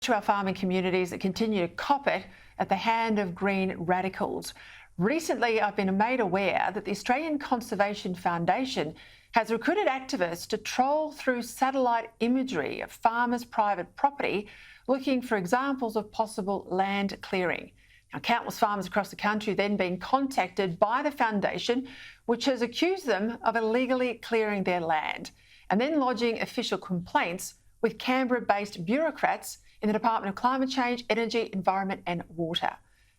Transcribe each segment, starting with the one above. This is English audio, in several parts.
to our farming communities that continue to cop it at the hand of green radicals. Recently, I've been made aware that the Australian Conservation Foundation has recruited activists to troll through satellite imagery of farmers' private property, looking for examples of possible land clearing. Now, countless farmers across the country have then been contacted by the foundation, which has accused them of illegally clearing their land, and then lodging official complaints with Canberra-based bureaucrats in the Department of Climate Change, Energy, Environment and Water.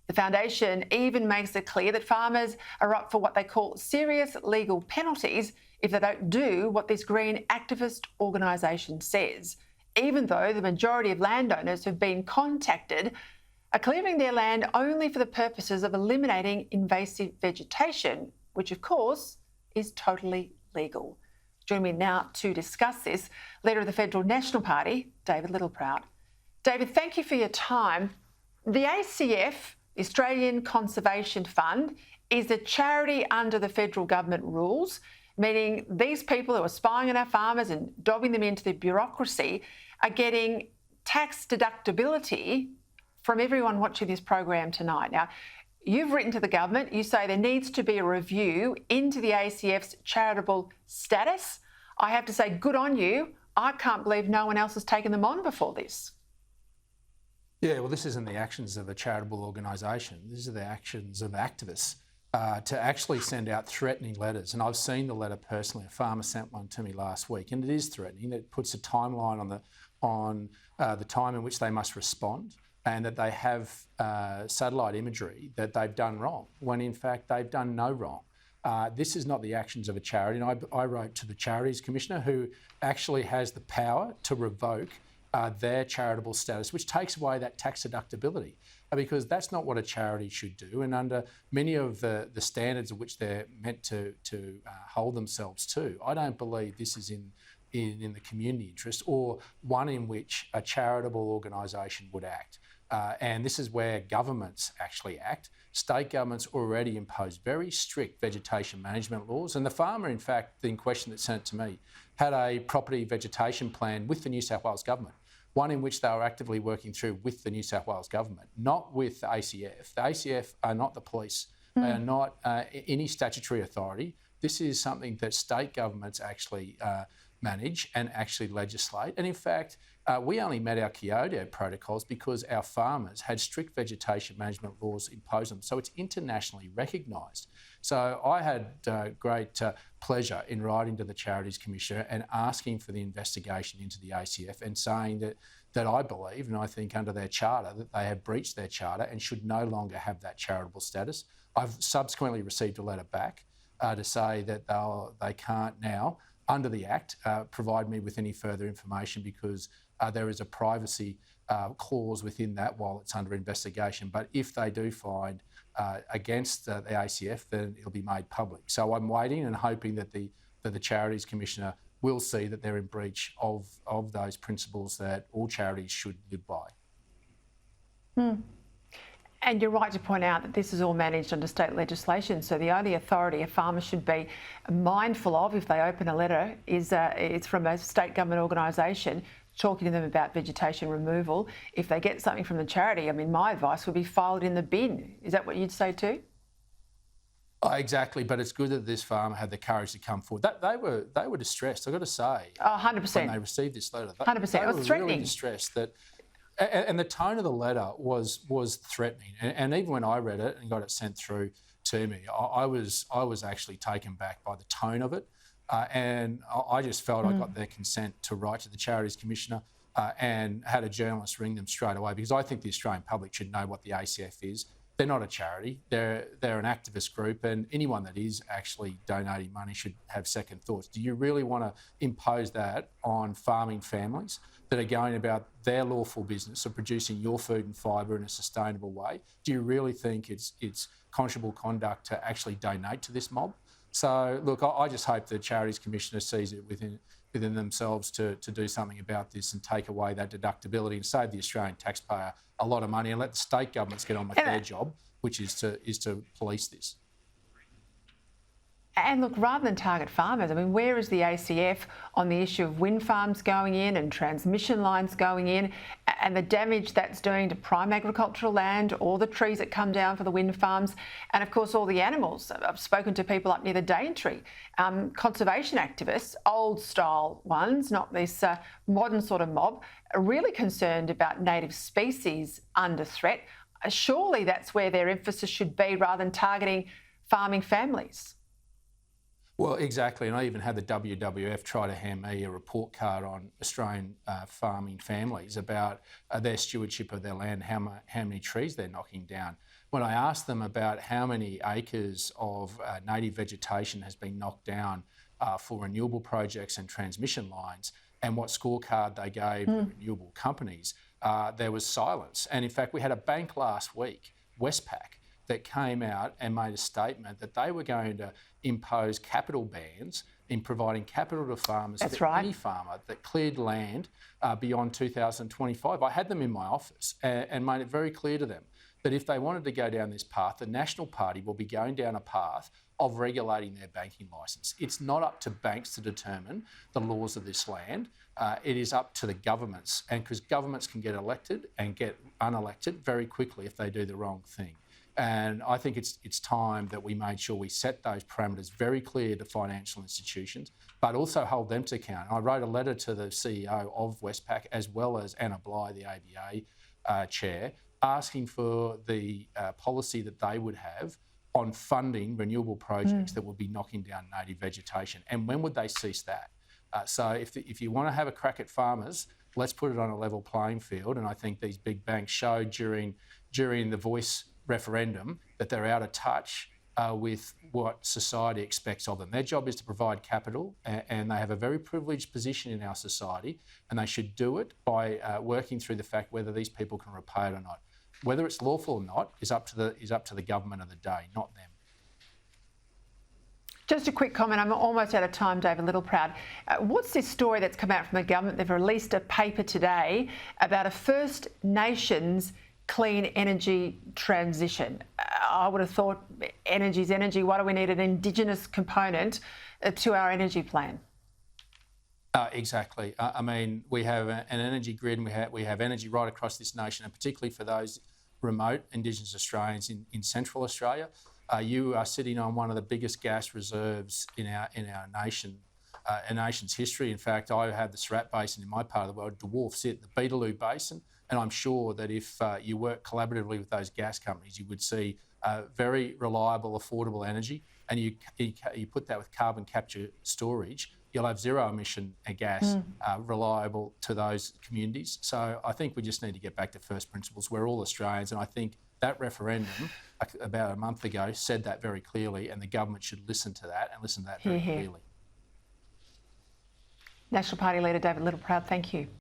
The foundation even makes it clear that farmers are up for what they call serious legal penalties if they don't do what this green activist organisation says, even though the majority of landowners who've been contacted are clearing their land only for the purposes of eliminating invasive vegetation, which of course is totally legal. Joining me now to discuss this, Leader of the Federal National Party, David Littleproud. David, thank you for your time. The ACF, the Australian Conservation Fund, is a charity under the federal government rules, meaning these people who are spying on our farmers and dobbing them into the bureaucracy are getting tax deductibility from everyone watching this program tonight. Now, you've written to the government, you say there needs to be a review into the ACF's charitable status. I have to say, good on you. I can't believe no one else has taken them on before this. Yeah, well, this isn't the actions of a charitable organisation. These are the actions of activists to actually send out threatening letters. And I've seen the letter personally. A farmer sent one to me last week, and it is threatening. It puts a timeline on the time in which they must respond, and that they have satellite imagery that they've done wrong, when in fact they've done no wrong. This is not the actions of a charity. And I wrote to the Charities Commissioner, who actually has the power to revoke their charitable status, which takes away that tax deductibility, because that's not what a charity should do. And under many of the standards of which they're meant to hold themselves to, I don't believe this is in the community interest, or one in which a charitable organisation would act. And this is where governments actually act. State governments already impose very strict vegetation management laws. And the farmer, in fact, in question that sent it to me, had a property vegetation plan with the New South Wales government, one in which they were actively working through with the New South Wales government, not with the ACF. The ACF are not the police. They are not any statutory authority. This is something that state governments actually manage and actually legislate. And in fact, we only met our Kyoto protocols because our farmers had strict vegetation management laws imposed on them. So it's internationally recognised. So I had great pleasure in writing to the Charities Commissioner and asking for the investigation into the ACF, and saying that I believe, and I think under their charter, that they have breached their charter and should no longer have that charitable status. I've subsequently received a letter back to say that they can't now, under the Act, provide me with any further information, because there is a privacy clause within that while it's under investigation. But if they do find against the ACF, then it'll be made public. So I'm waiting and hoping that the Charities Commissioner will see that they're in breach of those principles that all charities should live by. And you're right to point out that this is all managed under state legislation. So the only authority a farmer should be mindful of if they open a letter is it's from a state government organisation talking to them about vegetation removal. If they get something from the charity, I mean, my advice would be file it in the bin. Is that what you'd say too? Exactly, but it's good that this farmer had the courage to come forward. They were distressed, I've got to say. Oh, 100%. When they received this letter. 100%. They It was were threatening. really distressed that. And the tone of the letter was threatening. And even when I read it and got it sent through to me, I was actually taken back by the tone of it. And I just felt I got their consent to write to the Charities Commissioner and had a journalist ring them straight away, because I think the Australian public should know what the ACF is. They're not a charity. They're an activist group, and anyone that is actually donating money should have second thoughts. Do you really want to impose that on farming families that are going about their lawful business of producing your food and fibre in a sustainable way? Do you really think it's conscionable conduct to actually donate to this mob? So, look, I just hope the Charities Commissioner sees it within themselves to do something about this and take away that deductibility and save the Australian taxpayer a lot of money, and let the state governments get on with their job, which is to police this. And look, rather than target farmers, I mean, where is the ACF on the issue of wind farms going in and transmission lines going in and the damage that's doing to prime agricultural land, all the trees that come down for the wind farms, and of course all the animals? I've spoken to people up near the Daintree, conservation activists, old style ones, not this modern sort of mob, are really concerned about native species under threat. Surely that's where their emphasis should be rather than targeting farming families. Well, exactly, and I even had the WWF try to hand me a report card on Australian farming families about their stewardship of their land, how many trees they're knocking down. When I asked them about how many acres of native vegetation has been knocked down for renewable projects and transmission lines, and what scorecard they gave the renewable companies, there was silence. And in fact, we had a bank last week, Westpac, that came out and made a statement that they were going to impose capital bans in providing capital to farmers any farmer that cleared land beyond 2025. I had them in my office and made it very clear to them that if they wanted to go down this path, the National Party will be going down a path of regulating their banking licence. It's not up to banks to determine the laws of this land. It is up to the governments, and because governments can get elected and get unelected very quickly if they do the wrong thing. And I think it's time that we made sure we set those parameters very clear to financial institutions, but also hold them to account. I wrote a letter to the CEO of Westpac, as well as Anna Bligh, the ABA chair, asking for the policy that they would have on funding renewable projects that would be knocking down native vegetation. And when would they cease that? So if you want to have a crack at farmers, let's put it on a level playing field. And I think these big banks showed during the Voice referendum that they're out of touch with what society expects of them. Their job is to provide capital, and they have a very privileged position in our society, and they should do it by working through the fact whether these people can repay it or not. Whether it's lawful or not is up to the government of the day, not them. Just a quick comment. I'm almost out of time, David Littleproud. What's this story that's come out from the government? They've released a paper today about a First Nations clean energy transition. I would have thought energy's energy. Why do we need an Indigenous component to our energy plan? Exactly. I mean, we have an energy grid, and we have energy right across this nation, and particularly for those remote Indigenous Australians in Central Australia. You are sitting on one of the biggest gas reserves in our nation's history. In fact, I have the Surat Basin in my part of the world, dwarfs it, the Beetaloo Basin. And I'm sure that if you work collaboratively with those gas companies, you would see very reliable, affordable energy. And you put that with carbon capture storage, you'll have zero emission gas reliable to those communities. So I think we just need to get back to first principles. We're all Australians, and I think that referendum about a month ago said that very clearly, and the government should listen to that and listen to that very clearly. National Party leader David Littleproud, thank you.